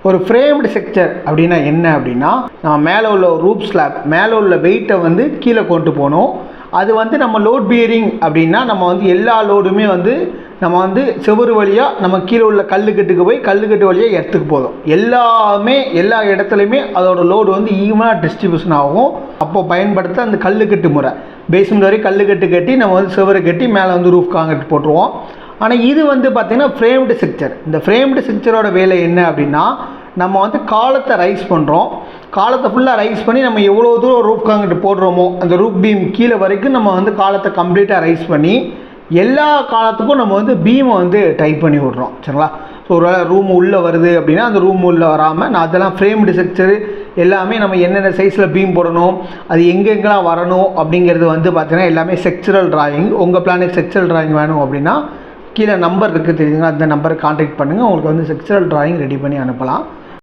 ஒரு framed structure அப்படின்னா என்ன அப்படின்னா, நம்ம மேலே உள்ள ரூப் ஸ்லாப் மேலே உள்ள வெயிட்டை வந்து கீழே கொண்டு போகணும். அது வந்து நம்ம லோட் பியரிங் அப்படின்னா நம்ம வந்து எல்லா லோடுமே வந்து நம்ம வந்து செவுறு வழியாக நம்ம கீழே உள்ள கல்லுக்கட்டுக்கு போய் கல்லுக்கட்டு வழியாக எர்த்துக்கு போதும். எல்லா இடத்துலையுமே அதோட லோடு வந்து ஈவனாக டிஸ்ட்ரிபியூஷன் ஆகும். அப்போ பயன்படுத்த அந்த கல்லுக்கட்டு முறை பேஸ்மெண்ட் வரை கல்லுக்கட்டு கட்டி நம்ம வந்து செவரு கட்டி மேலே வந்து ரூஃப் காங்கிரீட் போட்டுருவோம். ஆனால் இது வந்து பார்த்திங்கன்னா ஃப்ரேம்டு ஸ்ட்ரக்சர். இந்த ஃப்ரேம்டு ஸ்ட்ரக்சரோட வேலை என்ன அப்படின்னா, நம்ம வந்து காலத்தை ரைஸ் பண்ணுறோம். காலத்தை ஃபுல்லாக ரைஸ் பண்ணி நம்ம எவ்வளோ தூரம் ரூஃப் காங்கிரீட் போடுறோமோ அந்த ரூஃப் பீம் கீழே வரைக்கும் நம்ம வந்து காலத்தை கம்ப்ளீட்டாக ரைஸ் பண்ணி எல்லா காலத்துக்கும் நம்ம வந்து பீமை வந்து டைப் பண்ணி விட்றோம். சரிங்களா? ஸோ ஒரு ரூம் உள்ளே வருது அப்படின்னா அந்த ரூம் உள்ளே வராமல் நான் அதெல்லாம் ஃப்ரேம்டு ஸ்ட்ரக்சரு எல்லாமே நம்ம என்னென்ன சைஸில் பீம் போடணும், அது எங்கெங்கெல்லாம் வரணும் அப்படிங்கிறது வந்து பார்த்திங்கன்னா எல்லாமே ஸ்ட்ரக்சரல் டிராயிங். உங்கள் பிளானுக்கு ஸ்ட்ரக்சரல் டிராயிங் வேணும் அப்படின்னா கீழே நம்பர் இருக்குது தெரியுதுங்களா, அந்த நம்பரை கான்டாக்ட் பண்ணுங்கள். உங்களுக்கு வந்து ஸ்ட்ரக்சரல் டிராயிங் ரெடி பண்ணி அனுப்பலாம்.